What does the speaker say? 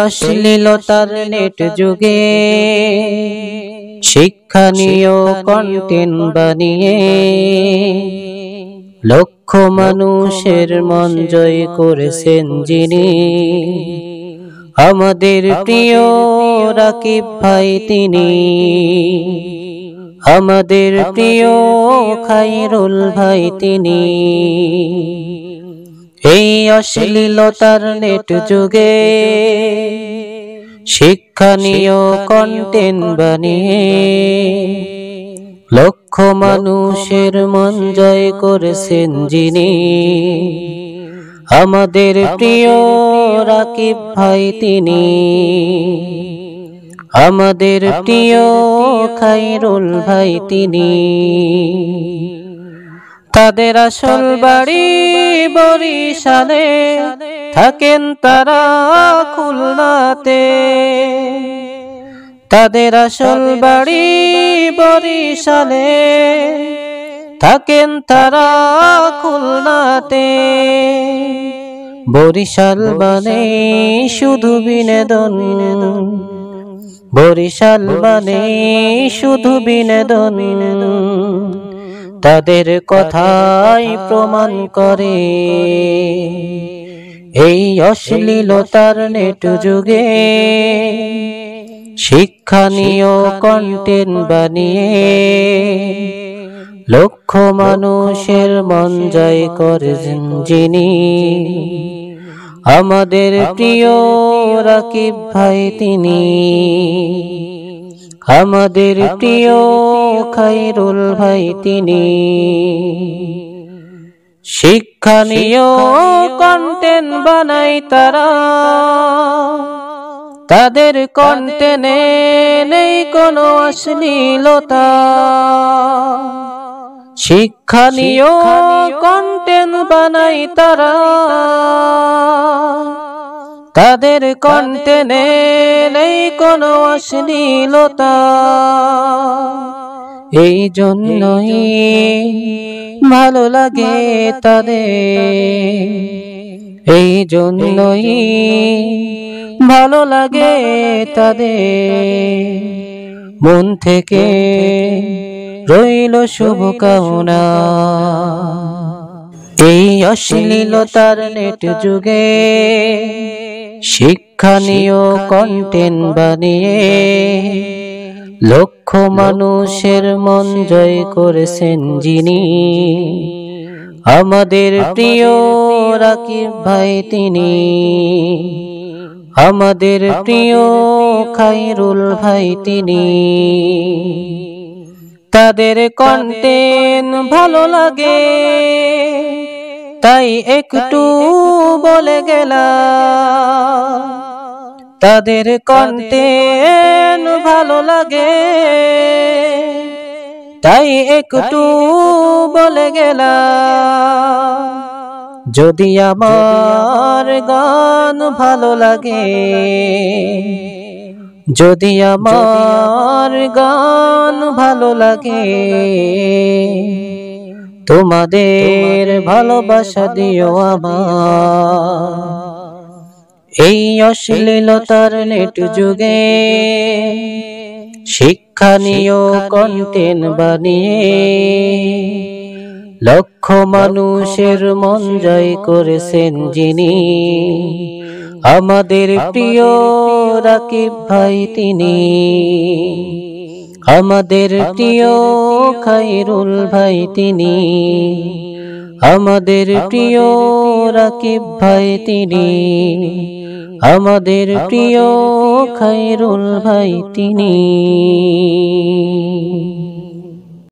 অশ্লীলতার নেট যুগে শিক্ষণীয় কন্টেন্ট বানিয়ে লক্ষ মানুষের মন জয় করেছেন যিনি, আমাদের প্রিয় রাকিব ভাই তিনি, আমাদের প্রিয় খায়রুল ভাই তিনি। এই অশ্লীলতার নেট যুগে শিক্ষণীয় কন্টেন্ট বানিয়ে লক্ষ মানুষের মন জয় করেছেন যিনি, আমাদের প্রিয় রাকিব ভাই তিনি, আমাদের প্রিয় খায়রুল ভাই তিনি। তাদের আসল বাড়ি বরিশালে, থাকেন তারা খুলনাতে। তাদের আসল বাড়ি বরিশালে, থাকেন তারা খুলনাতে। বরিশাল মানে শুধু বিনোদন, বরিশাল মানে শুধু বিনোদন, তাদের কথাই প্রমাণ করে। এই অশ্লীলতার নেট যুগে শিক্ষণীয় কন্টেন্ট বানিয়ে লক্ষ মানুষের মন জয় করেছেন যিনি, আমাদের প্রিয় রাকিব ভাই তিনি, আমাদের প্রিয় খায়রুল ভাই তিনি। শিক্ষণীয় কন্টেন্ট বানাই তারা, তাদের কন্টেন্টে নেই কোনো অশ্লীলতা। শিক্ষণীয় কন্টেন্ট বানাই তারা, তাদের কন্টেন্টে নেই কোনো অশ্লীলতা। এই জন্যই ভালো লাগে তাদের, এই জন্যই ভালো লাগে তাদের। মন থেকে রইল শুভকামনা। এই অশ্লীলতার নেট যুগে শিক্ষণীয় কন্টেন্ট বানিয়ে লক্ষ মানুষের মন জয় করেছেন যিনি, আমাদের প্রিয় রাকিব ভাই তিনি, আমাদের প্রিয় খায়রুল ভাই তিনি। তাদের কন্টেন্ট ভালো লাগে তাই একটু বলে গেলাম, তাদের কন্টেন্ট ভালো লাগে তাই একটু বলে গেলাম। যদি আমার গান ভালো লাগে, যদি আমার গান ভালো লাগে, তোমাদের ভালোবাসা দিও আমার। এই অশ্লীলতার নেট যুগে শিক্ষণীয় কন্টেন্ট বানিয়ে লক্ষ মানুষের মন জয় করেছেন যিনি, আমাদের প্রিয় রাকিব ভাই তিনি, আমাদের প্রিয় খায়রুল ভাই তিনি, আমাদের প্রিয় রাকিব ভাই তিনি, আমাদের প্রিয় খায়রুল ভাই তিনি।